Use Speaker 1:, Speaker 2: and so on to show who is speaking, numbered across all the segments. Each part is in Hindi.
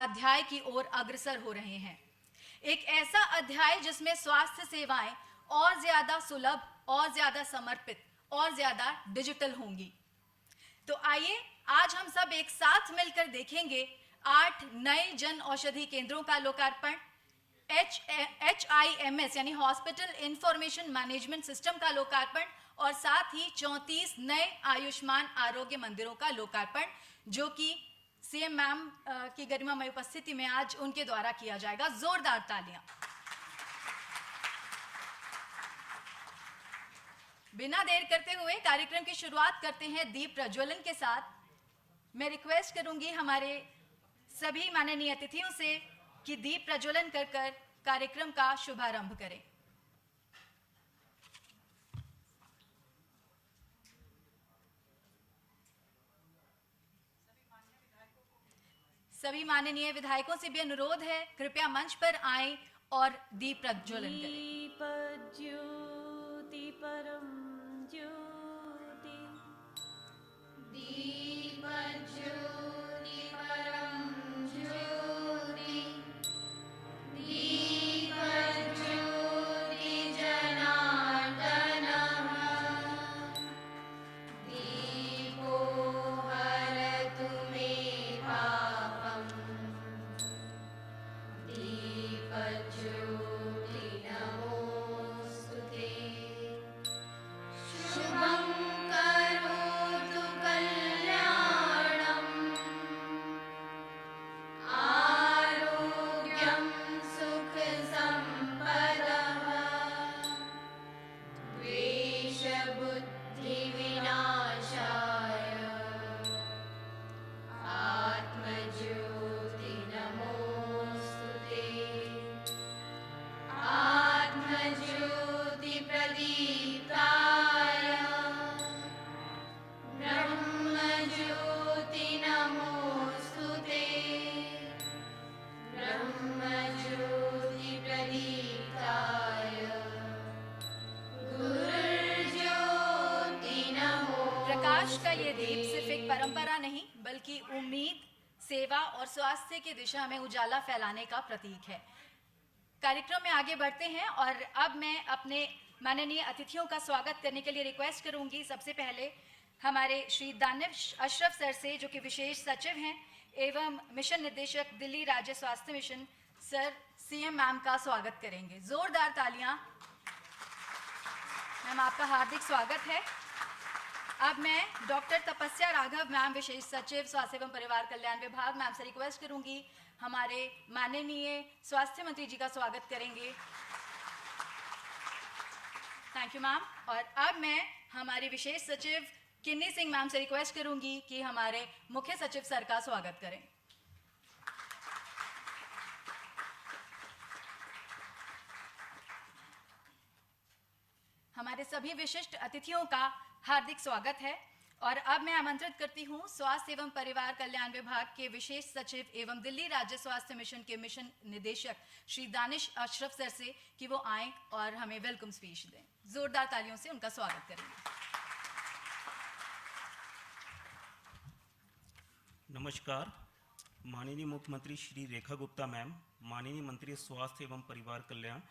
Speaker 1: अध्याय की ओर अग्रसर हो रहे हैं। एक ऐसा अध्याय जिसमें स्वास्थ्य सेवाएं और ज्यादा सुलभ, और ज्यादा समर्पित, और ज्यादा डिजिटल होंगी। तो आइए आज हम सब एक साथ मिलकर देखेंगे 8 नए जन औषधि केंद्रों का लोकार्पण, HIMS यानी हॉस्पिटल इंफॉर्मेशन मैनेजमेंट सिस्टम का लोकार्पण, और साथ ही 34 नए आयुष्मान आरोग्य मंदिरों का लोकार्पण, जो कि सीएम मैम की गरिमामय उपस्थिति में आज उनके द्वारा किया जाएगा। जोरदार तालियां। बिना देर करते हुए कार्यक्रम की शुरुआत करते हैं दीप प्रज्वलन के साथ। मैं रिक्वेस्ट करूंगी हमारे सभी माननीय अतिथियों से कि दीप प्रज्वलन कर कर कार्यक्रम का शुभारंभ करें। सभी माननीय विधायकों से भी अनुरोध है, कृपया मंच पर आएं और दीप प्रज्वलन करें।
Speaker 2: दीप ज्योति परम ज्योति, दीप ज्योति परम ज्योति, दीप ज्योति जनार्दनः, दीपो हरतु मे पापम्, दीप ज्योति नमोस्तुते, शुभं करोतु कल्याणम्, आरोग्यं सुख संपदः, द्वेष बुद्धि विनाशाय, आत्मज्योति नमोस्तुते, आत्मज्योति प्रदीप्ताय, ब्रह्मज्योति नमोस्तुते, ब्रह्मज्योति प्रदीप्ताय, गुरुज्योति नमो।
Speaker 1: प्रकाश का ये दीप सिर्फ एक परंपरा नहीं, बल्कि उम्मीद, सेवा और स्वास्थ्य की दिशा में उजाला फैलाने का प्रतीक है। कार्यक्रम में आगे बढ़ते हैं और अब मैं अपने माननीय अतिथियों का स्वागत करने के लिए रिक्वेस्ट करूंगी। सबसे पहले हमारे श्री दानिश अशरफ सर से, जो कि विशेष सचिव हैं एवं मिशन निदेशक दिल्ली राज्य स्वास्थ्य मिशन, सर सीएम मैम का स्वागत करेंगे। जोरदार तालियां। मैम आपका हार्दिक स्वागत है। अब मैं डॉक्टर तपस्या राघव मैम, विशेष सचिव स्वास्थ्य एवं परिवार कल्याण विभाग, मैम से रिक्वेस्ट करूंगी हमारे माननीय स्वास्थ्य मंत्री जी का स्वागत करेंगे। Thank you ma'am. और अब मैं हमारे विशेष सचिव किन्नी सिंह मैम से रिक्वेस्ट करूंगी कि हमारे मुख्य सचिव सर का स्वागत करें। हमारे सभी विशिष्ट अतिथियों का हार्दिक स्वागत है। और अब मैं आमंत्रित करती हूं स्वास्थ्य एवं परिवार कल्याण विभाग के विशेष सचिव एवं दिल्ली राज्य स्वास्थ्य मिशन के मिशन निदेशक श्री दानिश अशरफ सर से कि वो आएं और हमें वेलकम स्पीच दें। जोरदार तालियों से उनका स्वागत करेंगे।
Speaker 3: नमस्कार। माननीय मुख्यमंत्री श्री रेखा गुप्ता मैम, माननीय मंत्री स्वास्थ्य एवं परिवार कल्याण,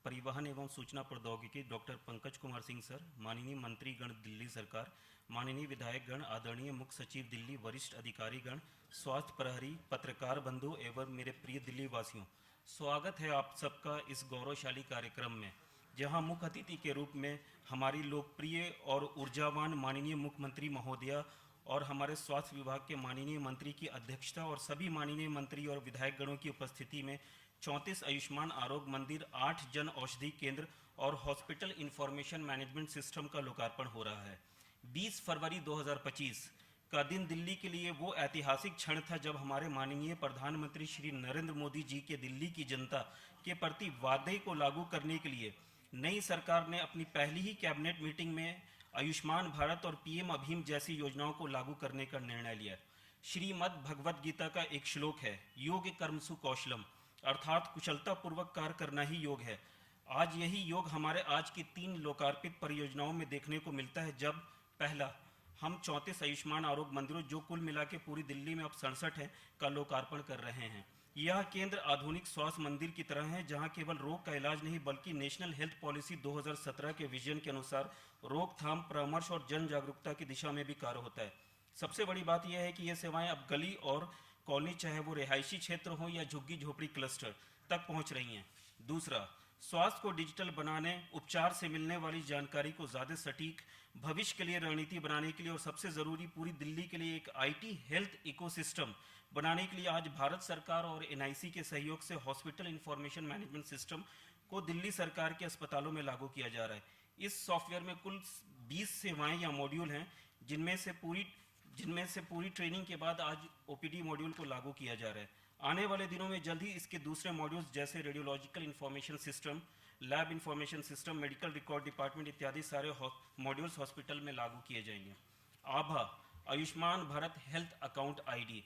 Speaker 3: परिवहन एवं सूचना प्रौद्योगिकी डॉक्टर पंकज कुमार सिंह सर, माननीय मंत्रीगण दिल्ली सरकार, माननीय विधायकगण, आदरणीय मुख्य सचिव दिल्ली, वरिष्ठ अधिकारीगण, स्वास्थ्य प्रहरी, पत्रकार बंधु एवं मेरे प्रिय दिल्ली वासियों, स्वागत है आप सबका इस गौरवशाली कार्यक्रम में, जहां मुख्य अतिथि के रूप में हमारी लोकप्रिय और ऊर्जावान माननीय मुख्यमंत्री महोदया और हमारे स्वास्थ्य विभाग के माननीय मंत्री की अध्यक्षता और सभी माननीय मंत्री और विधायकगणों की उपस्थिति में 34 आयुष्मान आरोग्य मंदिर, 8 जन औषधि केंद्र और हॉस्पिटल इंफॉर्मेशन मैनेजमेंट सिस्टम का लोकार्पण हो रहा है। 20 फरवरी 2025 का दिन दिल्ली के लिए वो ऐतिहासिक क्षण था जब हमारे माननीय प्रधानमंत्री श्री नरेंद्र मोदी जी के दिल्ली की जनता के प्रति वादे को लागू करने के लिए नई सरकार ने अपनी पहली ही कैबिनेट मीटिंग में आयुष्मान भारत और पीएम अभीम जैसी योजनाओं को लागू करने का निर्णय लिया। श्रीमद् भगवद गीता का एक श्लोक है, योग कर्मसु कौशलम, अर्थात कुशलता पूर्वक कार्य करना ही योग है। आज यही योग हमारे आज की 3 लोकार्पित परियोजनाओं में देखने को मिलता है। जब पहला, हम 34 आयुष्मान आरोग्य मंदिरों, जो कुल मिला के पूरी दिल्ली में अब 67 हैं, का लोकार्पण कर रहे हैं। यह केंद्र आधुनिक स्वास्थ्य मंदिर की तरह है, जहां केवल रोग का इलाज नहीं बल्कि नेशनल हेल्थ पॉलिसी 2017 के विजन के अनुसार रोकथाम, परामर्श और जन जागरूकता की दिशा में भी कार्य होता है। सबसे बड़ी बात यह है कि ये सेवाएं अब गली और कॉलोनी, चाहे वो रिहायशी क्षेत्र हो या झुग्गी झोपड़ी क्लस्टर, तक पहुंच रही हैं। दूसरा, स्वास्थ्य को डिजिटल बनाने, उपचार से मिलने वाली जानकारी को ज़्यादा सटीक, भविष्य के लिए रणनीति बनाने के लिए और सबसे ज़रूरी पूरी दिल्ली के लिए एक आईटी हेल्थ इकोसिस्टम बनाने के लिए आज भारत सरकार और एनआईसी के सहयोग से हॉस्पिटल इंफॉर्मेशन मैनेजमेंट सिस्टम को दिल्ली सरकार के अस्पतालों में लागू किया जा रहा है। इस सॉफ्टवेयर में कुल 20 सेवाएं या मॉड्यूल हैं, जिनमें से पूरी ट्रेनिंग के बाद आज ओपीडी मॉड्यूल को लागू किया जा रहा है। आने वाले दिनों में जल्द ही इसके दूसरे मॉड्यूल्स जैसे radiological information system, lab information system, medical record department इत्यादि सारे मॉड्यूल्स हॉस्पिटल में लागू किए जाएंगे। आभा, Ayushman Bharat health account ID,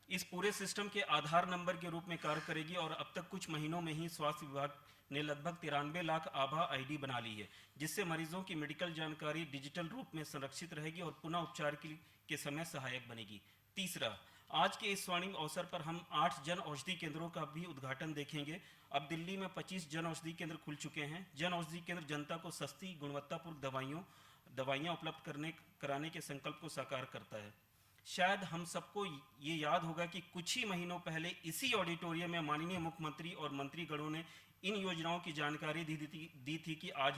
Speaker 3: इस पूरे सिस्टम के आधार नंबर के रूप में कार्य करेगी और अब तक कुछ महीनों में ही स्वास्थ्य विभाग ने लगभग 93 लाख आभा आईडी बना ली है, जिससे मरीजों की मेडिकल जानकारी डिजिटल रूप में संरक्षित रहेगी और पुनः उपचार के समय सहायक बनेगी। तीसरा, आज के इस स्वर्णिम अवसर पर हम 8 जन औषधि केंद्रों का भी उद्घाटन देखेंगे। अब दिल्ली में 25 जन औषधि केंद्र खुल चुके हैं। जन औषधि केंद्र जनता को सस्ती गुणवत्तापूर्ण दवाइयाँ उपलब्ध कराने के संकल्प को साकार करता है। शायद हम सबको ये याद होगा कि कुछ ही महीनों पहले इसी ऑडिटोरियम में माननीय मुख्यमंत्री और मंत्रीगणों ने इन योजनाओं की जानकारी दी थी कि आज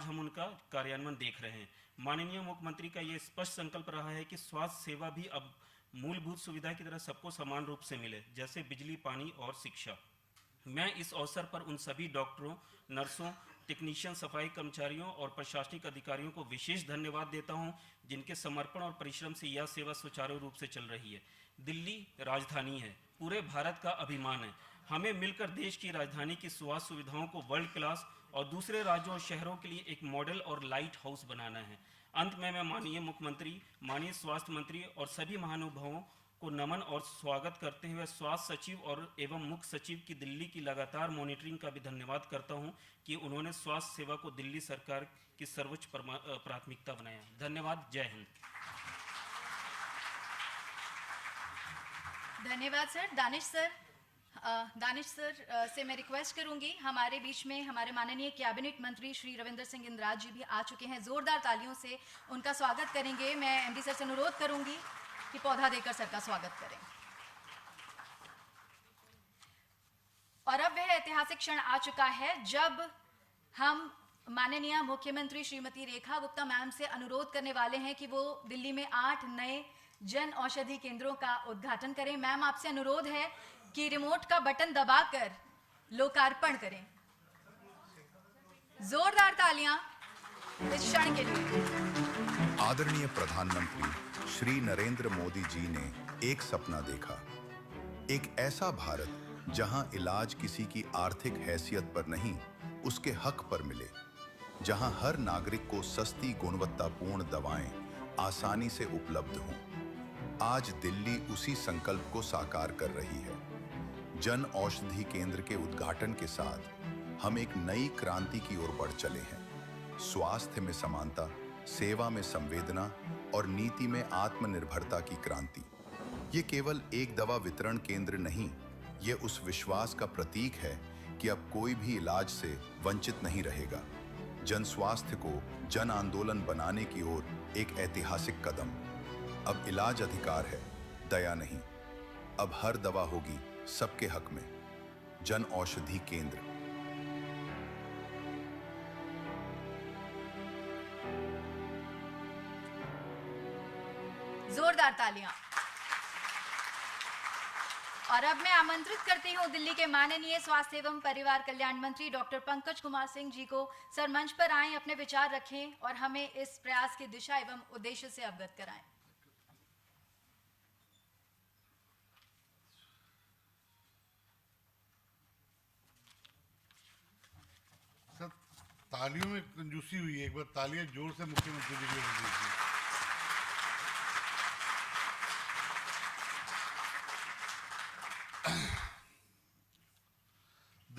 Speaker 3: हम उनका कार्यान्वयन देख रहे हैं। माननीय मुख्यमंत्री का ये स्पष्ट संकल्प रहा है कि स्वास्थ्य सेवा भी अब मूलभूत सुविधा की तरह सबको समान रूप से मिले, जैसे बिजली, पानी और शिक्षा। मैं इस अवसर पर उन सभी डॉक्टरों, नर्सों, टेक्नीशियन, सफाई कर्मचारियों और प्रशासनिक अधिकारियों को विशेष धन्यवाद देता हूं, जिनके समर्पण और परिश्रम से यह सेवा सुचारू रूप से चल रही है। दिल्ली राजधानी है, पूरे भारत का अभिमान है। हमें मिलकर देश की राजधानी की स्वास्थ्य सुविधाओं को वर्ल्ड क्लास और दूसरे राज्यों और शहरों के लिए एक मॉडल और लाइट हाउस बनाना है। अंत में मैं माननीय मुख्यमंत्री, माननीय स्वास्थ्य मंत्री और सभी महानुभावों को नमन और स्वागत करते हुए स्वास्थ्य सचिव और एवं मुख्य सचिव की दिल्ली की लगातार मॉनिटरिंग का भी धन्यवाद करता हूं कि उन्होंने स्वास्थ्य सेवा को दिल्ली सरकार की सर्वोच्च प्राथमिकता बनाया। धन्यवाद। जय हिंद।
Speaker 1: धन्यवाद सर। दानिश सर से मैं रिक्वेस्ट करूंगी, हमारे बीच में हमारे माननीय कैबिनेट मंत्री श्री रविंद्र सिंह इंद्राज जी भी आ चुके हैं। जोरदार तालियों से उनका स्वागत करेंगे। मैं एमडी सर से अनुरोध करूंगी कि पौधा देकर सर का स्वागत करें। और अब वह ऐतिहासिक क्षण आ चुका है जब हम माननीय मुख्यमंत्री श्रीमती रेखा गुप्ता मैम से अनुरोध करने वाले हैं कि वो दिल्ली में 8 नए जन औषधि केंद्रों का उद्घाटन करें। मैम, आपसे अनुरोध है कि रिमोट का बटन दबाकर लोकार्पण करें। जोरदार तालियां इस क्षण के लिए।
Speaker 4: आदरणीय प्रधानमंत्री श्री नरेंद्र मोदी जी ने एक सपना देखा, एक ऐसा भारत जहां इलाज किसी की आर्थिक हैसियत पर नहीं, उसके हक पर मिले, जहां हर नागरिक को सस्ती गुणवत्तापूर्ण दवाएं आसानी से उपलब्ध हों। आज दिल्ली उसी संकल्प को साकार कर रही है। जन औषधि केंद्र के उद्घाटन के साथ हम एक नई क्रांति की ओर बढ़ चले हैं। स्वास्थ्य में समानता, सेवा में संवेदना और नीति में आत्मनिर्भरता की क्रांति। ये केवल एक दवा वितरण केंद्र नहीं, ये उस विश्वास का प्रतीक है कि अब कोई भी इलाज से वंचित नहीं रहेगा। जन स्वास्थ्य को जन आंदोलन बनाने की ओर एक ऐतिहासिक कदम। अब इलाज अधिकार है, दया नहीं। अब हर दवा होगी सबके हक में। जन औषधि केंद्र।
Speaker 1: जोरदार तालियां। और अब मैं आमंत्रित करती हूं दिल्ली के माननीय स्वास्थ्य एवं परिवार कल्याण मंत्री डॉक्टर पंकज कुमार सिंह जी को। सर मंच पर आएं, अपने विचार रखें और हमें इस प्रयास की दिशा एवं उद्देश्य से अवगत कराएं।
Speaker 5: सर, तालियों में कंजूसी हुई है। एक बार तालियां जोर से मुख्यमंत्री जी के लिए दीजिए।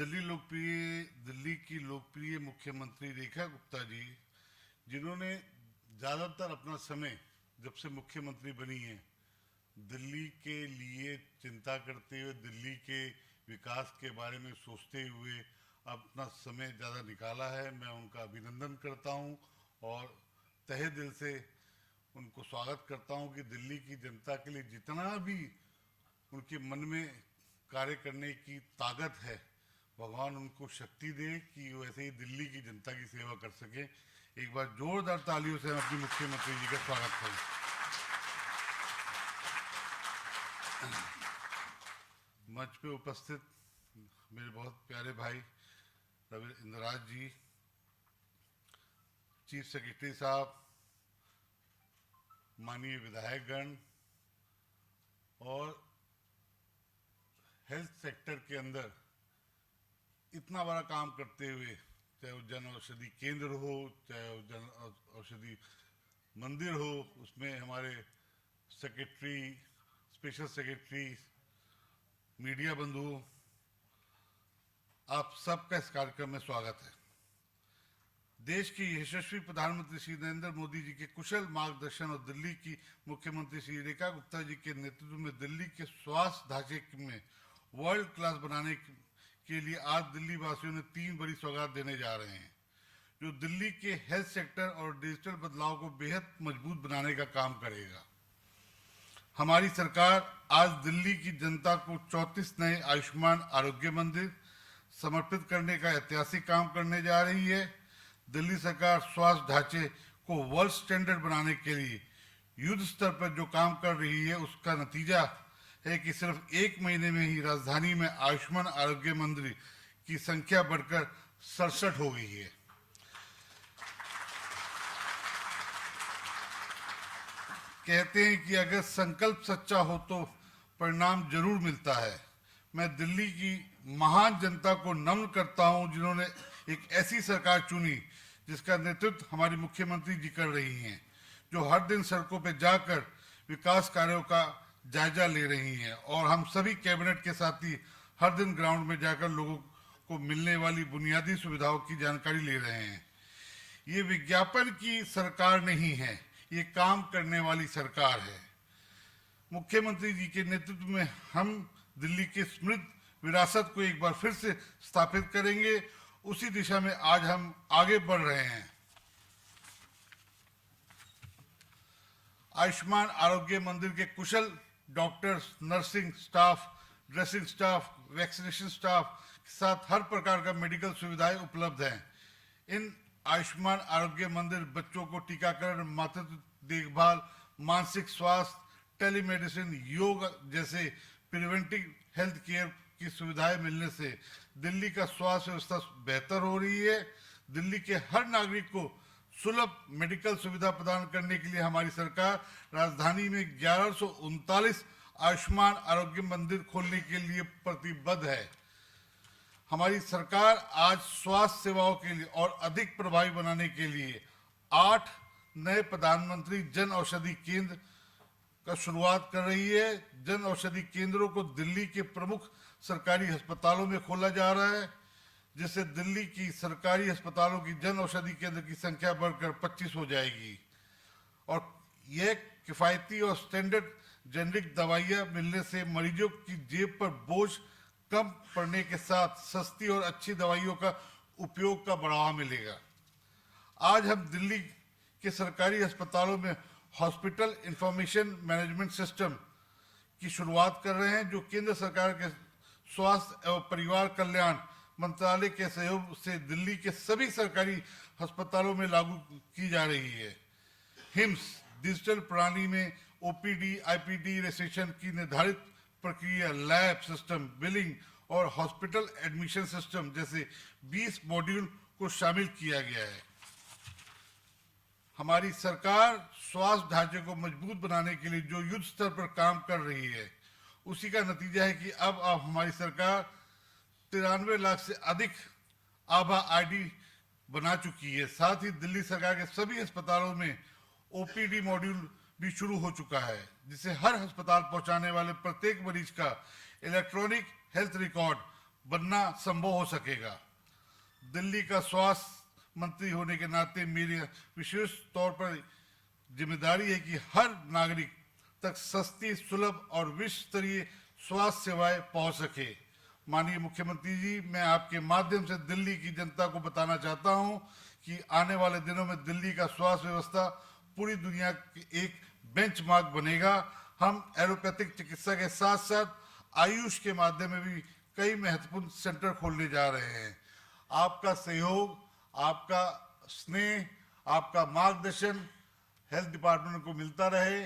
Speaker 5: दिल्ली की लोकप्रिय मुख्यमंत्री रेखा गुप्ता जी, जिन्होंने ज़्यादातर अपना समय जब से मुख्यमंत्री बनी हैं दिल्ली के लिए चिंता करते हुए, दिल्ली के विकास के बारे में सोचते हुए अपना समय ज़्यादा निकाला है। मैं उनका अभिनंदन करता हूं और तहे दिल से उनको स्वागत करता हूं कि दिल्ली की जनता के लिए जितना भी उनके मन में कार्य करने की ताकत है, भगवान उनको शक्ति दे कि वैसे ही दिल्ली की जनता की सेवा कर सके। एक बार जोरदार तालियों से हम अपने मुख्यमंत्री जी का स्वागत करें। मंच पे उपस्थित मेरे बहुत प्यारे भाई रवि इंद्राज जी, चीफ सेक्रेटरी साहब, माननीय विधायकगण और हेल्थ सेक्टर के अंदर इतना बड़ा काम करते हुए, चाहे वो जन औषधि केंद्र हो, चाहे वो जन औषधि मंदिर हो, उसमें हमारे सेक्रेटरी, स्पेशल सेक्रेटरी, मीडिया बंधु, आप सबका इस कार्यक्रम में स्वागत है। देश के यशस्वी प्रधानमंत्री श्री नरेंद्र मोदी जी के कुशल मार्गदर्शन और दिल्ली की मुख्यमंत्री श्री रेखा गुप्ता जी के नेतृत्व में दिल्ली के स्वास्थ्य ढांचे में वर्ल्ड क्लास बनाने के लिए आज दिल्ली वासियों ने 3 बड़ी सौगात देने जा रहे हैं, जो दिल्ली के हेल्थ सेक्टर और डिजिटल बदलाव को बेहद मजबूत बनाने का काम करेगा। हमारी सरकार आज दिल्ली की जनता को 34 नए आयुष्मान आरोग्य मंदिर समर्पित करने का ऐतिहासिक काम करने जा रही है। दिल्ली सरकार स्वास्थ्य ढांचे को वर्ल्ड स्टैंडर्ड बनाने के लिए युद्ध स्तर पर जो काम कर रही है, उसका नतीजा है कि सिर्फ 1 महीने में ही राजधानी में आयुष्मान आरोग्य मंदिर की संख्या बढ़कर 67 हो गई है। कहते हैं कि अगर संकल्प सच्चा हो तो परिणाम जरूर मिलता है। मैं दिल्ली की महान जनता को नमन करता हूं, जिन्होंने एक ऐसी सरकार चुनी जिसका नेतृत्व हमारी मुख्यमंत्री जी कर रही हैं, जो हर दिन सड़कों पर जाकर विकास कार्यों का जायजा ले रही हैं और हम सभी कैबिनेट के साथी हर दिन ग्राउंड में जाकर लोगों को मिलने वाली बुनियादी सुविधाओं की जानकारी ले रहे हैं। ये विज्ञापन की सरकार नहीं है, ये काम करने वाली सरकार है। मुख्यमंत्री जी के नेतृत्व में हम दिल्ली की समृद्ध विरासत को एक बार फिर से स्थापित करेंगे। उसी दिशा में आज हम आगे बढ़ रहे हैं। आयुष्मान आरोग्य मंदिर के कुशल doctors, nursing staff, dressing staff, vaccination staff के साथ हर प्रकार का मेडिकल सुविधाएं उपलब्ध हैं। इन आयुष्मान आरोग्य मंदिर बच्चों को टीकाकरण, मातृत्व देखभाल, मानसिक स्वास्थ्य, टेलीमेडिसिन, योग जैसे प्रिवेंटिव हेल्थ केयर की सुविधाएं मिलने से दिल्ली का स्वास्थ्य व्यवस्था बेहतर हो रही है। दिल्ली के हर नागरिक को सुलभ मेडिकल सुविधा प्रदान करने के लिए हमारी सरकार राजधानी में 1139 आयुष्मान आरोग्य मंदिर खोलने के लिए प्रतिबद्ध है। हमारी सरकार आज स्वास्थ्य सेवाओं के लिए और अधिक प्रभावी बनाने के लिए 8 नए प्रधानमंत्री जन औषधि केंद्र का शुरुआत कर रही है। जन औषधि केंद्रों को दिल्ली के प्रमुख सरकारी अस्पतालों में खोला जा रहा है, जिससे दिल्ली की सरकारी अस्पतालों की जन औषधि केंद्र की संख्या बढ़कर 25 हो जाएगी और यह किफायती और स्टैंडर्ड जेनरिक दवाइयां मिलने से मरीजों की जेब पर बोझ कम पड़ने के साथ सस्ती और अच्छी दवाइयों का उपयोग का बढ़ावा मिलेगा। आज हम दिल्ली के सरकारी अस्पतालों में हॉस्पिटल इंफॉर्मेशन मैनेजमेंट सिस्टम की शुरुआत कर रहे हैं, जो केंद्र सरकार के स्वास्थ्य एवं परिवार कल्याण मंत्रालय के सहयोग से दिल्ली के सभी सरकारी अस्पतालों में लागू की जा रही है। हिम्स डिजिटल प्रणाली में ओपीडी, आईपीडी रजिस्ट्रेशन की निर्धारित प्रक्रिया, लैब सिस्टम, बिलिंग और हॉस्पिटल एडमिशन सिस्टम जैसे 20 मॉड्यूल को शामिल किया गया है। हमारी सरकार स्वास्थ्य ढांचे को मजबूत बनाने के लिए जो युद्ध स्तर पर काम कर रही है, उसी का नतीजा है कि अब हमारी सरकार 93 लाख से अधिक आभा आईडी बना चुकी है। साथ ही दिल्ली सरकार के सभी अस्पतालों में ओपीडी मॉड्यूल भी शुरू हो चुका है, जिससे हर अस्पताल पहुंचाने वाले प्रत्येक मरीज का इलेक्ट्रॉनिक हेल्थ रिकॉर्ड बनना संभव हो सकेगा। दिल्ली का स्वास्थ्य मंत्री होने के नाते मेरी विशेष तौर पर जिम्मेदारी है कि हर नागरिक तक सस्ती, सुलभ और विश्व स्तरीय स्वास्थ्य सेवाएं पहुंच सके। माननीय मुख्यमंत्री जी, मैं आपके माध्यम से दिल्ली की जनता को बताना चाहता हूं कि आने वाले दिनों में दिल्ली का स्वास्थ्य व्यवस्था पूरी दुनिया की एक बेंचमार्क बनेगा। हम एलोपैथिक चिकित्सा के साथ साथ आयुष के माध्यम में भी कई महत्वपूर्ण सेंटर खोलने जा रहे हैं। आपका सहयोग, आपका स्नेह, आपका मार्गदर्शन हेल्थ डिपार्टमेंट को मिलता रहे,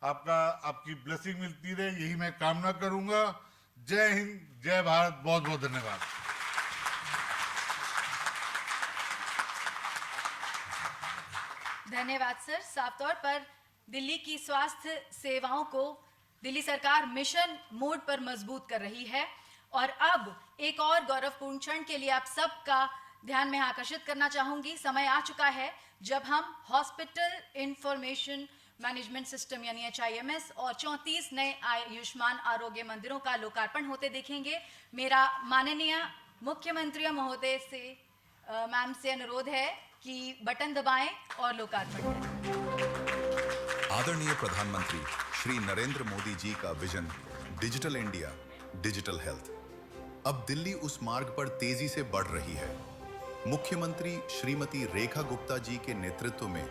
Speaker 5: आपकी ब्लेसिंग मिलती रहे, यही मैं कामना करूंगा। जय हिंद, जय भारत, बहुत बहुत धन्यवाद।
Speaker 1: धन्यवाद सर। साफ तौर पर दिल्ली की स्वास्थ्य सेवाओं को दिल्ली सरकार मिशन मोड पर मजबूत कर रही है। और अब एक और गौरवपूर्ण क्षण के लिए आप सबका ध्यान में आकर्षित करना चाहूंगी। समय आ चुका है जब हम हॉस्पिटल इंफॉर्मेशन मैनेजमेंट सिस्टम यानी HIMS और 34 नए आयुष्मान आरोग्य मंदिरों का लोकार्पण होते देखेंगे। मेरा माननीय मुख्यमंत्री महोदय से मैम से अनुरोध है कि बटन दबाएं और लोकार्पण करें।
Speaker 4: आदरणीय प्रधानमंत्री श्री नरेंद्र मोदी जी का vision digital India, digital health अब दिल्ली उस मार्ग पर तेजी से बढ़ रही है। मुख्यमंत्री श्रीमती रेखा गुप्ता जी के नेतृत्व में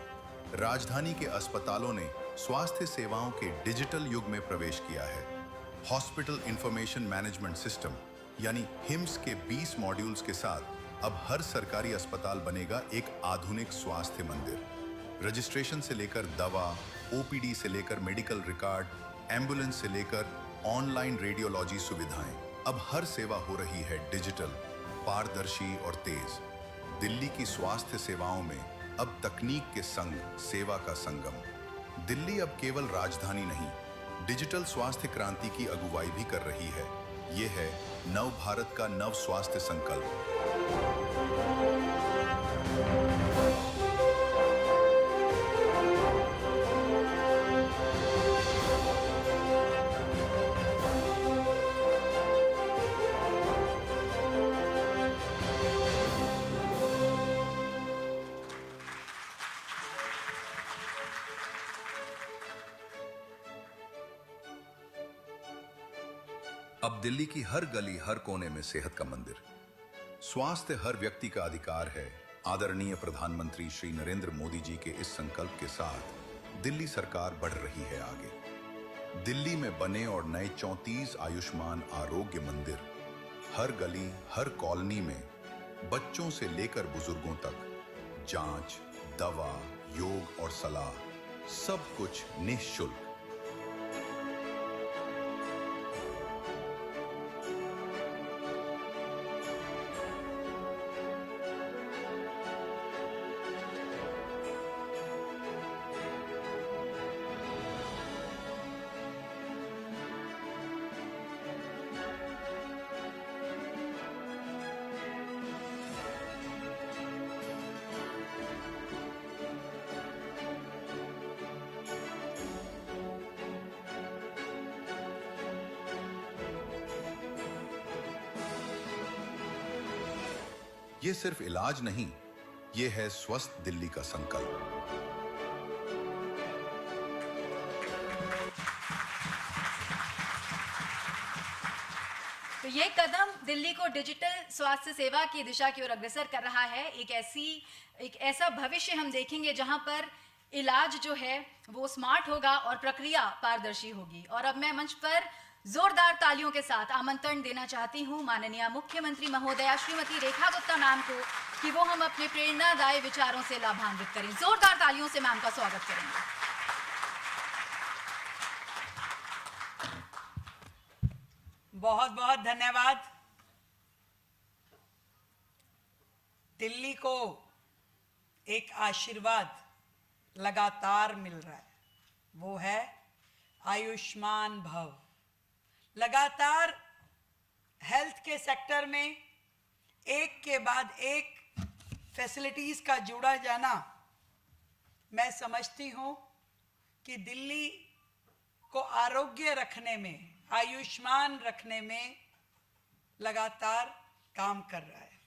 Speaker 4: राजधानी के अस्पतालों ने स्वास्थ्य सेवाओं के डिजिटल युग में प्रवेश किया है। हॉस्पिटल इंफॉर्मेशन मैनेजमेंट सिस्टम यानी HIMS के 20 मॉड्यूल्स के साथ अब हर सरकारी अस्पताल बनेगा एक आधुनिक स्वास्थ्य मंदिर। रजिस्ट्रेशन से लेकर दवा, OPD से लेकर मेडिकल रिकॉर्ड, एम्बुलेंस से लेकर ऑनलाइन रेडियोलॉजी सुविधाएं, अब हर सेवा हो रही है डिजिटल, पारदर्शी और तेज। दिल्ली की स्वास्थ्य सेवाओं में अब तकनीक के संग सेवा का संगम। दिल्ली अब केवल राजधानी नहीं, डिजिटल स्वास्थ्य क्रांति की अगुवाई भी कर रही है। ये है नव भारत का नव स्वास्थ्य संकल्प। अब दिल्ली की हर गली, हर कोने में सेहत का मंदिर। स्वास्थ्य हर व्यक्ति का अधिकार है। आदरणीय प्रधानमंत्री श्री नरेंद्र मोदी जी के इस संकल्प के साथ दिल्ली सरकार बढ़ रही है आगे। दिल्ली में बने और नए 34 आयुष्मान आरोग्य मंदिर हर गली, हर कॉलोनी में बच्चों से लेकर बुजुर्गों तक जांच, दवा, योग और सलाह, सब कुछ निःशुल्क। ये सिर्फ इलाज नहीं, ये है स्वस्थ दिल्ली का संकल्प।
Speaker 1: तो ये कदम दिल्ली को डिजिटल स्वास्थ्य सेवा की दिशा की ओर अग्रसर कर रहा है। एक ऐसा भविष्य हम देखेंगे जहां पर इलाज जो है वो स्मार्ट होगा और प्रक्रिया पारदर्शी होगी। और अब मैं मंच पर जोरदार तालियों के साथ आमंत्रण देना चाहती हूं माननीय मुख्यमंत्री महोदया श्रीमती रेखा गुप्ता मैम को कि वो हम अपने प्रेरणादायी विचारों से लाभान्वित करें। जोरदार तालियों से मैम का स्वागत करेंगे।
Speaker 6: बहुत बहुत धन्यवाद। दिल्ली को एक आशीर्वाद लगातार मिल रहा है, वो है आयुष्मान भव। लगातार हेल्थ के सेक्टर में एक के बाद एक फैसिलिटीज का जुड़ा जाना, मैं समझती हूँ कि दिल्ली को आरोग्य रखने में, आयुष्मान रखने में लगातार काम कर रहा है।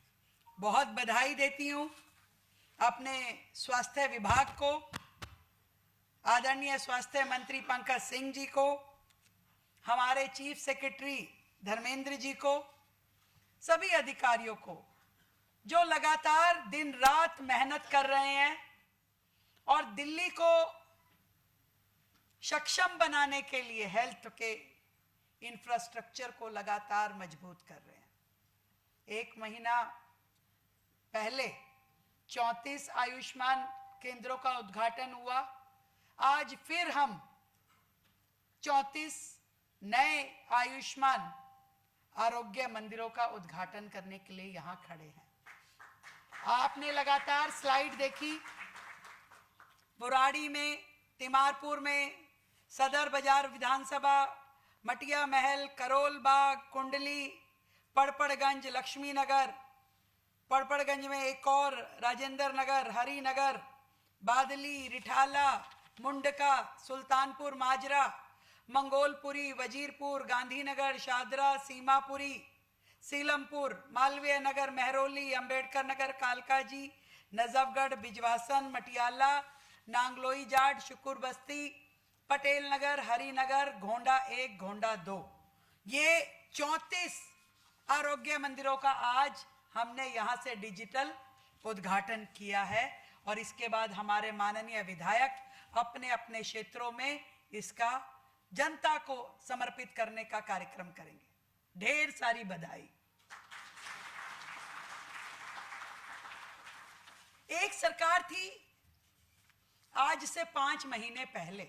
Speaker 6: बहुत बधाई देती हूँ अपने स्वास्थ्य विभाग को, आदरणीय स्वास्थ्य मंत्री पंकज सिंह जी को, हमारे चीफ सेक्रेटरी धर्मेंद्र जी को, सभी अधिकारियों को जो लगातार दिन रात मेहनत कर रहे हैं और दिल्ली को सक्षम बनाने के लिए हेल्थ के इंफ्रास्ट्रक्चर को लगातार मजबूत कर रहे हैं। एक महीना पहले 34 आयुष्मान केंद्रों का उद्घाटन हुआ। आज फिर हम 34 नए आयुष्मान आरोग्य मंदिरों का उद्घाटन करने के लिए यहां खड़े हैं। आपने लगातार स्लाइड देखी, बुराड़ी में, तिमारपुर में, सदर बाजार विधानसभा, मटिया महल, करोल बाग, कुंडली, पड़पड़गंज, लक्ष्मी नगर, पड़पड़गंज में एक और, राजेंद्र नगर, हरिनगर, बादली, रिठाला, मुंडका, सुल्तानपुर माजरा, मंगोलपुरी, वजीरपुर, गांधीनगर, शादरा, सीमापुरी, सीलमपुर, मालवीय नगर, मेहरौली, अंबेडकर नगर, कालकाजी, नजफगढ़, बिजवासन, मटियाला, नांगलोई जाट, शुकुर बस्ती, पटेल नगर, हरिनगर, घोंडा 1, घोंडा 2, ये 34 आरोग्य मंदिरों का आज हमने यहाँ से डिजिटल उद्घाटन किया है और इसके बाद हमारे माननीय विधायक अपने अपने क्षेत्रों में इसका जनता को समर्पित करने का कार्यक्रम करेंगे। ढेर सारी बधाई। एक सरकार थी आज से 5 महीने पहले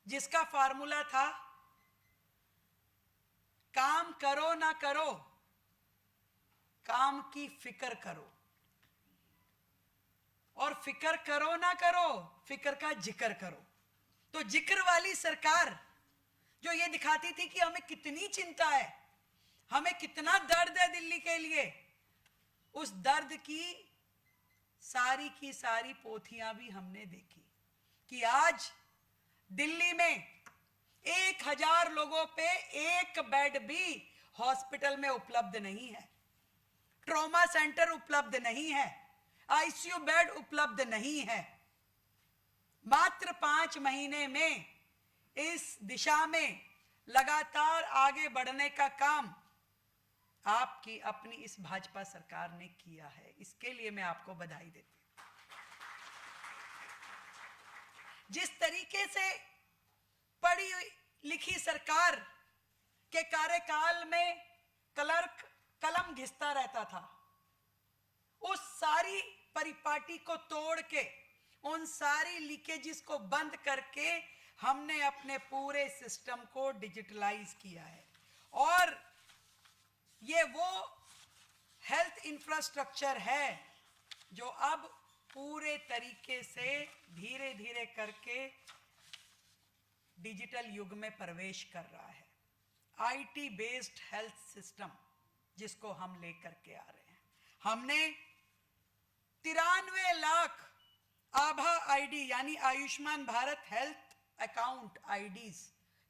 Speaker 6: जिसका फार्मूला था काम करो ना करो, काम की फिक्र करो, और फिक्र करो ना करो, फिक्र का जिक्र करो। तो जिक्र वाली सरकार जो ये दिखाती थी कि हमें कितनी चिंता है, हमें कितना दर्द है दिल्ली के लिए, उस दर्द की सारी पोथियां भी हमने देखी कि आज दिल्ली में 1000 लोगों पे एक बेड भी हॉस्पिटल में उपलब्ध नहीं है, ट्रॉमा सेंटर उपलब्ध नहीं है, आईसीयू बेड उपलब्ध नहीं है। मात्र 5 महीने में इस दिशा में लगातार आगे बढ़ने का काम आपकी अपनी इस भाजपा सरकार ने किया है। इसके लिए मैं आपको बधाई देती हूं। जिस तरीके से पढ़ी लिखी सरकार के कार्यकाल में क्लर्क कलम घिसता रहता था, उस सारी परिपाटी को तोड़ के, उन सारी लीकेजेस को बंद करके हमने अपने पूरे सिस्टम को डिजिटलाइज किया है और ये वो हेल्थ इंफ्रास्ट्रक्चर है जो अब पूरे तरीके से धीरे धीरे करके डिजिटल युग में प्रवेश कर रहा है। आईटी बेस्ड हेल्थ सिस्टम जिसको हम लेकर के आ रहे हैं। हमने 93 लाख आभा आईडी यानी Ayushman Bharat health account IDs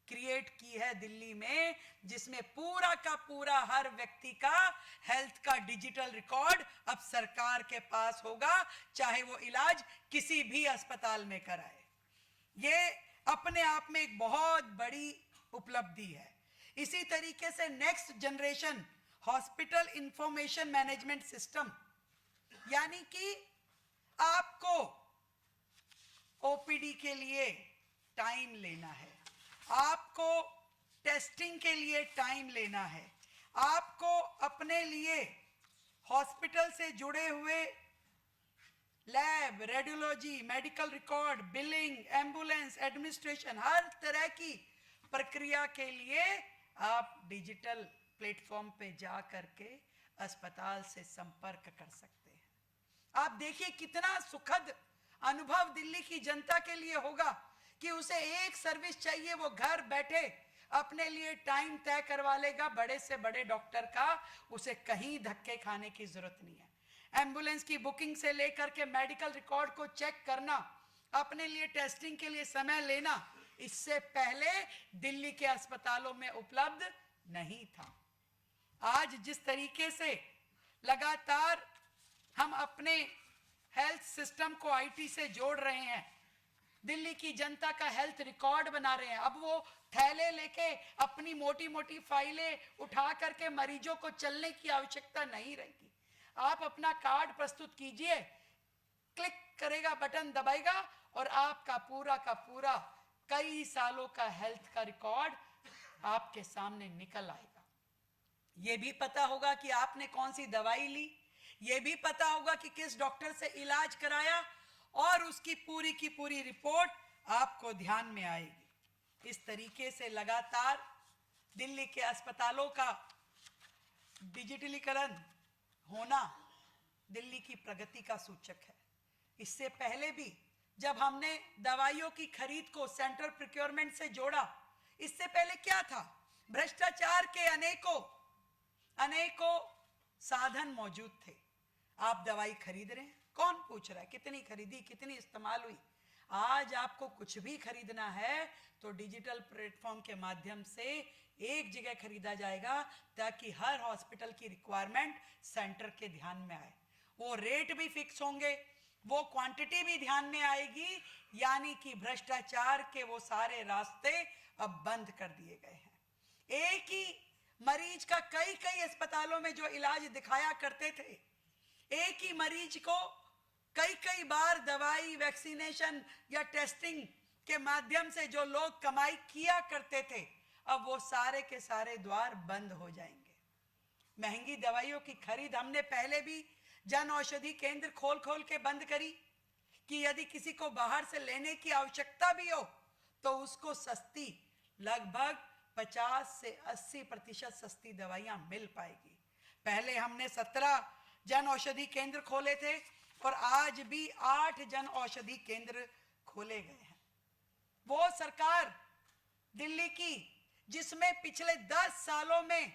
Speaker 6: create की है दिल्ली में, जिसमें पूरा का पूरा हर व्यक्ति का हेल्थ का डिजिटल रिकॉर्ड अब सरकार के पास होगा, चाहे वो इलाज किसी भी अस्पताल में कराए। ये अपने आप में एक बहुत बड़ी उपलब्धि है। इसी तरीके से next generation hospital information management system, यानी कि आपको ओपीडी के लिए टाइम लेना है, आपको टेस्टिंग के लिए टाइम लेना है, आपको अपने लिए हॉस्पिटल से जुड़े हुए lab, radiology, medical record, billing, ambulance, administration, हर तरह की प्रक्रिया के लिए आप डिजिटल प्लेटफॉर्म पे जा करके अस्पताल से संपर्क कर सकते हैं। आप देखिए कितना सुखद अनुभव दिल्ली की जनता के लिए होगा कि उसे एक सर्विस चाहिए, वो घर बैठे अपने लिए टाइम तय करवा लेगा बड़े से बड़े डॉक्टर का, उसे कहीं धक्के खाने की जरूरत नहीं है। एम्बुलेंस की बुकिंग से लेकर के मेडिकल रिकॉर्ड को चेक करना, अपने लिए टेस्टिंग के लिए समय लेना, इससे पहले दिल्ली के अस्पतालों में उपलब्ध नहीं था। आज जिस तरीके से लगातार हम अपने हेल्थ सिस्टम को आईटी से जोड़ रहे हैं, दिल्ली की जनता का हेल्थ रिकॉर्ड बना रहे हैं। अब वो थैले लेके अपनी मोटी मोटी फाइलें उठा करके मरीजों को चलने की आवश्यकता नहीं रहेगी। आप अपना कार्ड प्रस्तुत कीजिए, क्लिक करेगा, बटन दबाएगा और आपका पूरा कई सालों का हेल्थ का रिकॉर्ड आपके सामने निकल आएगा। ये भी पता होगा कि आपने कौन सी दवाई ली, ये भी पता होगा कि किस डॉक्टर से इलाज कराया और उसकी पूरी की पूरी रिपोर्ट आपको ध्यान में आएगी। इस तरीके से लगातार दिल्ली के अस्पतालों का डिजिटलीकरण होना दिल्ली की प्रगति का सूचक है। इससे पहले भी जब हमने दवाइयों की खरीद को सेंट्रल प्रोक्योरमेंट से जोड़ा, इससे पहले क्या था? भ्रष्टाचार के अनेकों साधन मौजूद थे। आप दवाई खरीद रहे हैं, कौन पूछ रहा है कितनी खरीदी, कितनी इस्तेमाल हुई? आज आपको कुछ भी खरीदना है तो डिजिटल प्लेटफॉर्म के माध्यम से एक जगह खरीदा जाएगा ताकि हर हॉस्पिटल की रिक्वायरमेंट सेंटर के ध्यान में आए। वो रेट भी फिक्स होंगे, वो क्वांटिटी भी ध्यान में आएगी, यानी कि भ्रष्टाचार के वो सारे रास्ते अब बंद कर दिए गए हैं। एक ही मरीज का कई अस्पतालों में जो इलाज दिखाया करते थे, एक ही मरीज को कई बार दवाई, वैक्सीनेशन या टेस्टिंग के माध्यम से जो लोग कमाई किया करते थे, अब वो सारे के सारे द्वार बंद हो जाएंगे। महंगी दवाइयों की खरीद हमने पहले भी जन औषधि केंद्र खोल के बंद करी कि यदि किसी को बाहर से लेने की आवश्यकता भी हो तो उसको सस्ती, लगभग 50 से 80% सस्ती दवाइयां मिल पाएगी। पहले हमने 17 जन औषधि केंद्र खोले थे और आज भी 8 जन औषधि केंद्र खोले गए हैं। वो सरकार दिल्ली की जिसमें पिछले 10 सालों में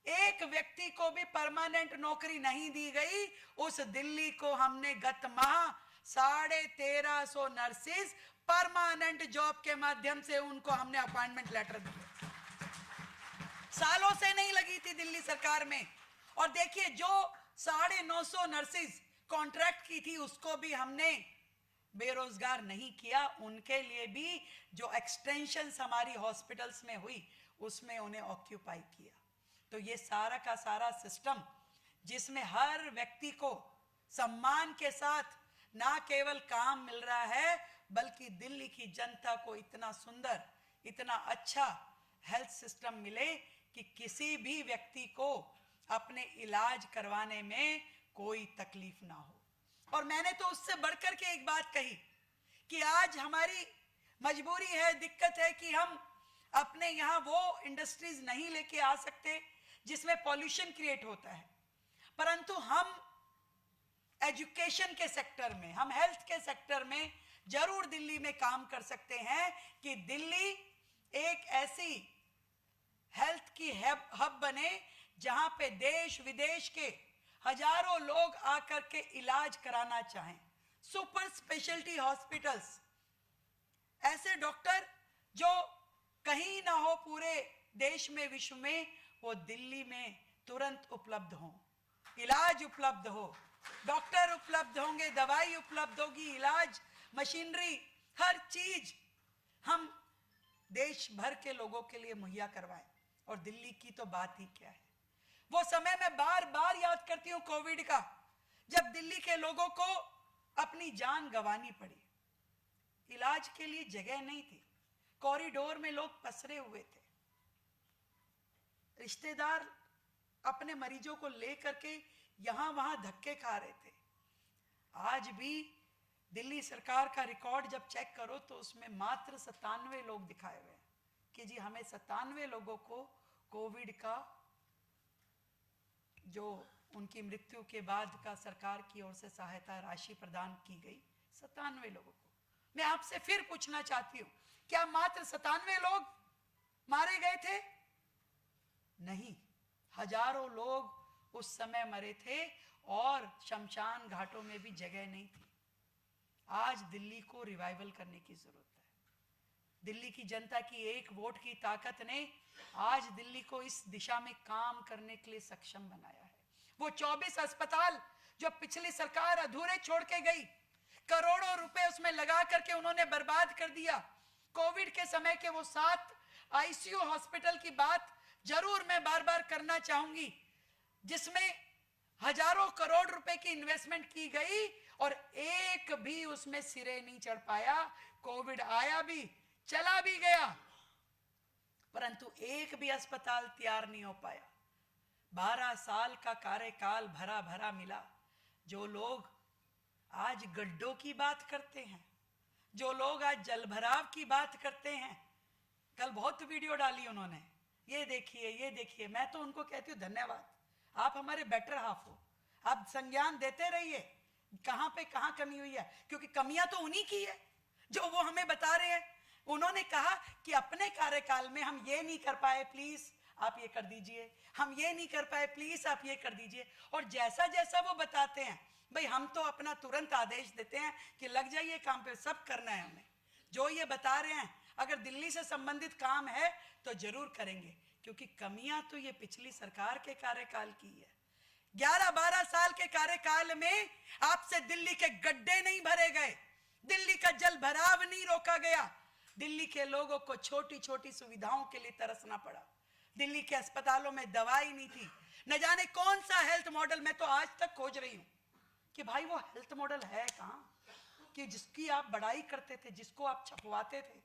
Speaker 6: एक व्यक्ति को भी परमानेंट नौकरी नहीं दी गई, उस दिल्ली को हमने गत माह 1350 नर्सिस परमानेंट जॉब के माध्यम से उनको हमने अपॉइंटमेंट लेटर दिए। सालों से नहीं लगी थी दिल्ली सरकार में। और देखिए, जो 950 नर्सिस कॉन्ट्रैक्ट की थी उसको भी हमने बेरोजगार नहीं किया। उनके लिए भी जो एक्सटेंशंस हमारी हॉस्पिटल्स में हुई उसमें उन्हें ऑक्यूपाई किया। तो ये सारा का सारा सिस्टम जिसमें हर व्यक्ति को सम्मान के साथ ना केवल काम मिल रहा है, बल्कि दिल्ली की जनता को इतना सुंदर, इतना अच्छा हेल्थ सिस्टम मिले कि किसी भी व्यक्ति को अपने इलाज करवाने में कोई तकलीफ ना हो। और मैंने तो उससे बढ़कर के एक बात कही कि आज हमारी मजबूरी है, दिक्कत है कि हम अपने यहाँ वो इंडस्ट्रीज नहीं लेके आ सकते जिसमें पॉल्यूशन क्रिएट होता है, परंतु हम एजुकेशन के सेक्टर में, हम हेल्थ के सेक्टर में जरूर दिल्ली में काम कर सकते हैं कि दिल्ली एक ऐसी हेल्थ की हब बने जहां पे देश विदेश के हजारों लोग आकर के इलाज कराना चाहें। सुपर स्पेशलिटी हॉस्पिटल्स, ऐसे डॉक्टर जो कहीं ना हो पूरे देश में, विश्व में, वो दिल्ली में तुरंत उपलब्ध हो, इलाज उपलब्ध हो, डॉक्टर उपलब्ध होंगे, दवाई उपलब्ध होगी, इलाज, मशीनरी, हर चीज हम देश भर के लोगों के लिए मुहैया करवाएं। और दिल्ली की तो बात ही क्या है। वो समय मैं बार बार याद करती हूं कोविड का, जब दिल्ली के लोगों को अपनी जान गंवानी पड़ी, इलाज के लिए जगह नहीं थी, कॉरिडोर में लोग पसरे हुए थे, रिश्तेदार अपने मरीजों को लेकर के यहां वहां धक्के खा रहे थे। आज भी दिल्ली सरकार का रिकॉर्ड जब चेक करो तो उसमें मात्र 97 लोग दिखाए हुए हैं कि जी हमें 97 लोगों को कोविड का जो उनकी मृत्यु के बाद का सरकार की ओर से सहायता राशि प्रदान की गई, 97 लोगों को। मैं आपसे फिर पूछना चाहती हूं, क्या मात्र 97 लोग मारे गए थे? नहीं, हजारों लोग उस समय मरे थे और शमशान घाटों में भी जगह नहीं थी। आज दिल्ली को रिवाइवल करने की जरूरत है। दिल्ली की जनता की एक वोट की ताकत ने आज दिल्ली को इस दिशा में काम करने के लिए सक्षम बनाया है। वो 24 अस्पताल जो पिछली सरकार अधूरे छोड़ के गई, करोड़ों रुपए उसमें लगा करके उन्होंने बर्बाद कर दिया। कोविड के समय के वो 7 आईसीयू हॉस्पिटल की बात जरूर मैं बार बार करना चाहूंगी, जिसमें हजारों करोड़ रुपए की इन्वेस्टमेंट की गई और एक भी उसमें सिरे नहीं चढ़ पाया। कोविड आया भी, चला भी गया, परंतु एक भी अस्पताल तैयार नहीं हो पाया। 12 साल का कार्यकाल भरा भरा मिला। जो लोग आज गड्ढों की बात करते हैं, जो लोग आज जलभराव की बात करते हैं, कल बहुत वीडियो डाली उन्होंने, ये देखिए ये देखिए। मैं तो उनको कहती हूँ धन्यवाद, आप हमारे बेटर हाफ हो, आप संज्ञान देते रहिए कहां पे कहां कमी हुई है, क्योंकि कमियां तो उन्हीं की है जो वो हमें बता रहे हैं। उन्होंने कहा कि अपने कार्यकाल में हम ये नहीं कर पाए, प्लीज आप ये कर दीजिए, हम ये नहीं कर पाए, प्लीज आप ये कर दीजिए। और जैसा जैसा वो बताते हैं, भाई हम तो अपना तुरंत आदेश देते हैं कि लग जाइए काम पे, सब करना है हमें। जो ये बता रहे हैं, अगर दिल्ली से संबंधित काम है तो जरूर करेंगे, क्योंकि कमियां तो ये पिछली सरकार के कार्यकाल की है। 11-12 साल के कार्यकाल में आपसे दिल्ली के गड्ढे नहीं भरे गए, दिल्ली का जल भराव नहीं रोका गया, दिल्ली के लोगों को छोटी छोटी सुविधाओं के लिए तरसना पड़ा। दिल्ली के अस्पतालों में दवाई नहीं थी। न जाने कौन सा हेल्थ मॉडल, मैं तो आज तक खोज रही हूं कि भाई वो हेल्थ मॉडल है कहां, कि जिसकी आप बड़ाई करते थे, जिसको आप छपवाते थे,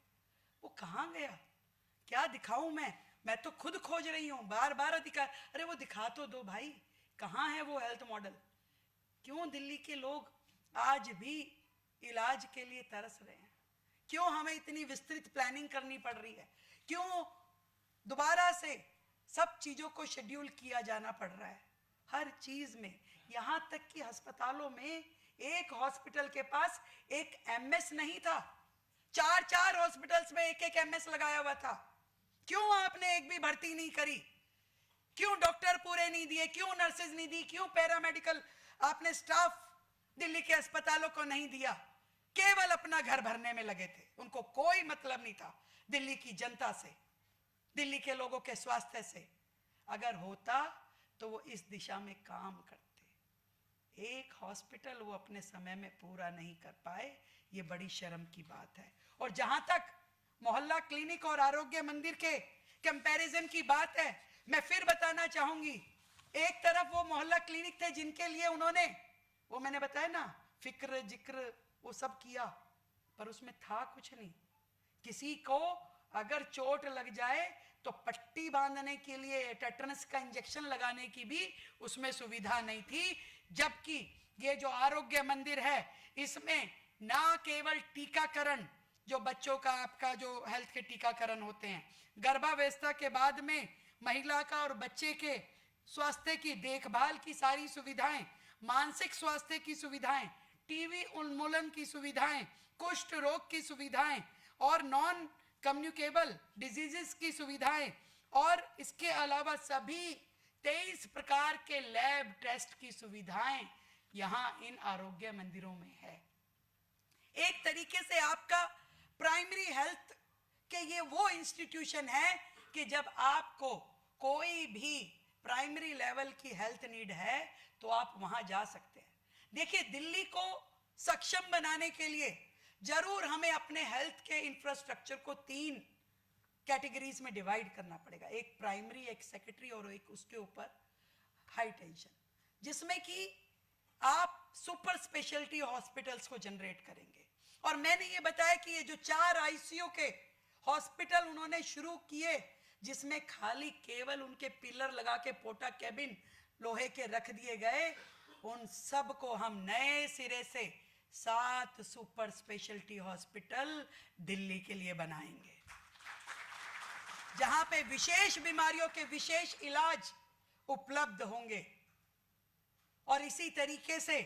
Speaker 6: वो कहां गया? क्या दिखाऊं मैं तो खुद खोज रही हूं, बार बार अरे वो दिखा तो दो भाई, कहां है वो हेल्थ मॉडल? क्यों दिल्ली के लोग आज भी इलाज के लिए तरस रहे हैं? क्यों हमें इतनी विस्तृत प्लानिंग करनी पड़ रही है? क्यों दोबारा से सब चीजों को शेड्यूल किया जाना पड़ रहा है? हर चीज में, यहां तक कि अस्पतालों में एक हॉस्पिटल के पास एक एमएस नहीं था, 4 हॉस्पिटल्स में एक एमएस लगाया हुआ था। क्यों आपने एक भी भर्ती नहीं करी? क्यों डॉक्टर पूरे नहीं दिए? क्यों नर्सेज नहीं दी? क्यों पैरामेडिकल आपने स्टाफ दिल्ली के अस्पतालों को नहीं दिया? केवल अपना घर भरने में लगे थे, उनको कोई मतलब नहीं था दिल्ली की जनता से, दिल्ली के लोगों के स्वास्थ्य से। अगर होता तो वो इस दिशा में काम करते। एक हॉस्पिटल वो अपने समय में पूरा नहीं कर पाए, ये बड़ी शर्म की बात है। और जहां तक मोहल्ला क्लिनिक और आरोग्य मंदिर के कंपैरिजन की बात है, मैं फिर बताना चाहूंगी, एक तरफ वो मोहल्ला क्लिनिक थे जिनके लिए उन्होंने, वो मैंने बताया ना, फिक्र जिक्र वो सब किया, पर उसमें था कुछ नहीं। किसी को अगर चोट लग जाए तो पट्टी बांधने के लिए, टेटनस का इंजेक्शन लगाने की भी उसमें सुविधा नहीं थी। जबकि ये जो आरोग्य मंदिर है, इसमें ना केवल टीकाकरण, जो बच्चों का आपका जो हेल्थ के टीकाकरण होते हैं, गर्भावस्था के बाद में महिला का और बच्चे के स्वास्थ्य की देखभाल की सारी सुविधाएं, मानसिक स्वास्थ्य की सुविधाएं, टीबी उन्मूलन की सुविधाएं, कुष्ठ रोग की सुविधाएं और नॉन कम्युनिकेबल डिजीजेस की सुविधाएं, और इसके अलावा सभी 23 प्रकार के लैब टेस्ट की सुविधाएं यहां इन आरोग्य मंदिरों में है। एक तरीके से आपका प्राइमरी हेल्थ के ये वो इंस्टीट्यूशन है कि जब आपको कोई भी प्राइमरी लेवल की हेल्थ नीड है तो आप वहां जा सकते हैं। देखिए, दिल्ली को सक्षम बनाने के लिए जरूर हमें अपने हेल्थ के इंफ्रास्ट्रक्चर को 3 कैटेगरीज में डिवाइड करना पड़ेगा, एक प्राइमरी, एक सेकेंडरी और एक उसके ऊपर हाई टेंशन, जिसमें कि आप सुपर स्पेशलिटी हॉस्पिटल्स को जनरेट करेंगे। और मैंने ये बताया कि ये जो 4 आईसीयू के हॉस्पिटल उन्होंने शुरू किए, जिसमें खाली केवल उनके पिलर लगा के पोटा कैबिन लोहे के रख दिए गए, उन सब को हम नए सिरे से 7 सुपर स्पेशलिटी हॉस्पिटल दिल्ली के लिए बनाएंगे, जहां पे विशेष बीमारियों के विशेष इलाज उपलब्ध होंगे। और इसी तरीके से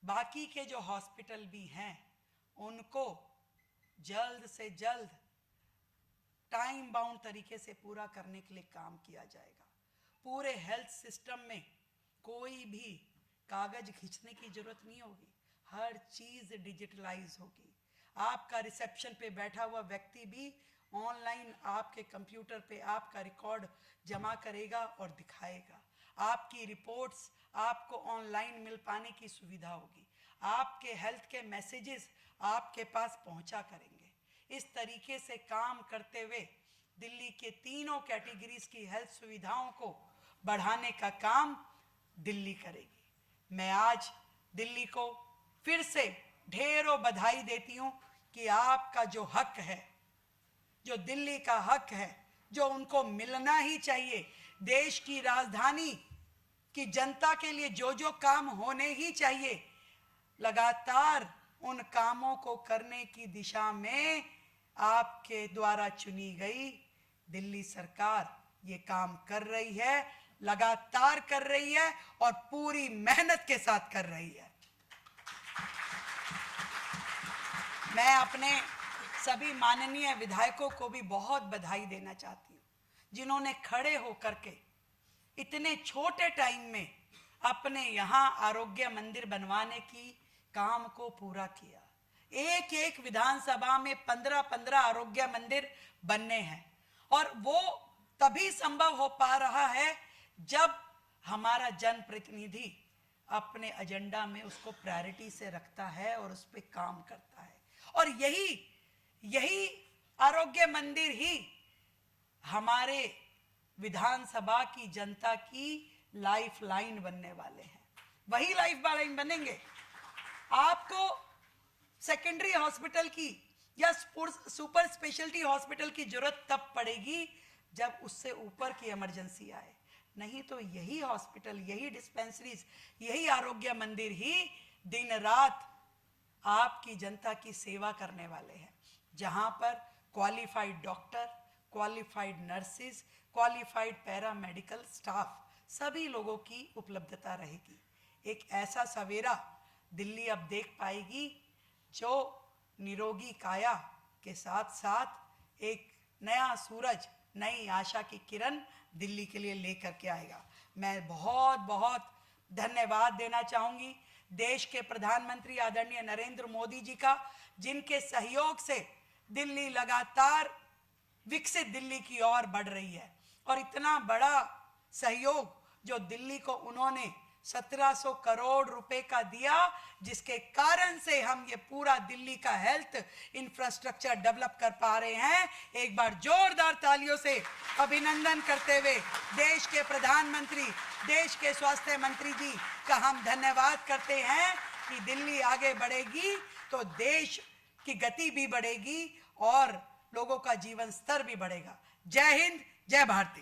Speaker 6: बाकी के जो हॉस्पिटल भी हैं, उनको जल्द से जल्द टाइम बाउंड तरीके से पूरा करने के लिए काम किया जाएगा। पूरे हेल्थ सिस्टम में कोई भी कागज खींचने की जरूरत नहीं होगी, हर चीज डिजिटलाइज होगी। आपका रिसेप्शन पे बैठा हुआ व्यक्ति भी ऑनलाइन आपके कंप्यूटर पे आपका रिकॉर्ड जमा करेगा और दिखाएगा। आपकी रिपोर्ट्स आपको ऑनलाइन मिल पाने की सुविधा होगी। आपके हेल्थ के मैसेजेस आपके पास पहुंचा करेंगे। इस तरीके से काम करते हुए दिल्ली के तीनों कैटेगरीज की हेल्थ सुविधाओं को बढ़ाने का काम दिल्ली करेगी। मैं आज दिल्ली को फिर से ढेरों बधाई देती हूं कि आपका जो हक है, जो दिल्ली का हक है, जो उनको मिलना ही चाहिए, देश की राजधानी की जनता के लिए जो जो काम होने ही चाहिए, लगातार उन कामों को करने की दिशा में आपके द्वारा चुनी गई दिल्ली सरकार ये काम कर रही है, लगातार कर रही है और पूरी मेहनत के साथ कर रही है। मैं अपने सभी माननीय विधायकों को भी बहुत बधाई देना चाहती हूँ, जिन्होंने खड़े होकर के इतने छोटे टाइम में अपने यहाँ आरोग्य मंदिर बनवाने की काम को पूरा किया। एक एक विधानसभा में 15-15 आरोग्य मंदिर बनने हैं और वो तभी संभव हो पा रहा है जब हमारा जनप्रतिनिधि अपने एजेंडा में उसको प्रायोरिटी से रखता है और उस पर काम करता है। और यही आरोग्य मंदिर ही हमारे विधानसभा की जनता की लाइफ लाइन बनने वाले हैं। वही लाइफ लाइन बनेंगे। आपको सेकेंडरी हॉस्पिटल की या सुपर स्पेशलिटी हॉस्पिटल की जरूरत तब पड़ेगी जब उससे ऊपर की इमरजेंसी आए, नहीं तो यही हॉस्पिटल, यही डिस्पेंसरीज, यही आरोग्य मंदिर ही दिन रात आपकी जनता की सेवा करने वाले हैं, जहां पर qualified doctor, qualified nurses, qualified paramedical staff सभी लोगों की उपलब्धता रहेगी। एक ऐसा सवेरा दिल्ली अब देख पाएगी जो निरोगी काया के साथ साथ एक नया सूरज, नई आशा की किरण दिल्ली के लिए लेकर के आएगा। मैं बहुत बहुत धन्यवाद देना चाहूंगी देश के प्रधानमंत्री आदरणीय नरेंद्र मोदी जी का, जिनके सहयोग से दिल्ली लगातार विकसित दिल्ली की ओर बढ़ रही है। और इतना बड़ा सहयोग जो दिल्ली को उन्होंने 1700 करोड़ रुपए का दिया, जिसके कारण से हम ये पूरा दिल्ली का हेल्थ इंफ्रास्ट्रक्चर डेवलप कर पा रहे हैं। एक बार जोरदार तालियों से अभिनंदन करते हुए देश के प्रधानमंत्री, देश के स्वास्थ्य मंत्री जी का हम धन्यवाद करते हैं कि दिल्ली आगे बढ़ेगी तो देश की गति भी बढ़ेगी और लोगों का जीवन स्तर भी बढ़ेगा। जय हिंद, जय भारती।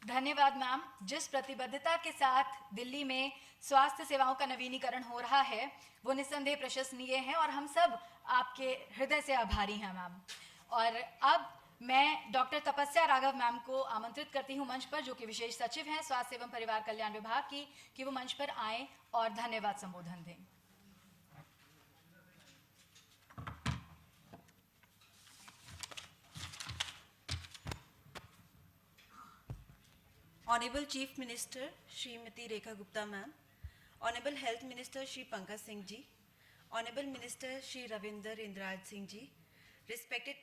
Speaker 1: धन्यवाद मैम। जिस प्रतिबद्धता के साथ दिल्ली में स्वास्थ्य सेवाओं का नवीनीकरण हो रहा है वो निस्संदेह प्रशंसनीय है और हम सब आपके हृदय से आभारी हैं मैम। और अब मैं डॉक्टर तपस्या राघव मैम को आमंत्रित करती हूँ मंच पर, जो कि विशेष सचिव हैं स्वास्थ्य एवं परिवार कल्याण विभाग की, कि वो मंच पर आएं और धन्यवाद संबोधन दें।
Speaker 7: Honorable Chief Minister Srimati Rekha Gupta Ma'am, Honorable Health Minister Shri Pankaj Singh Ji, Honorable Minister Shri Ravinder Indraj Singh Ji, respected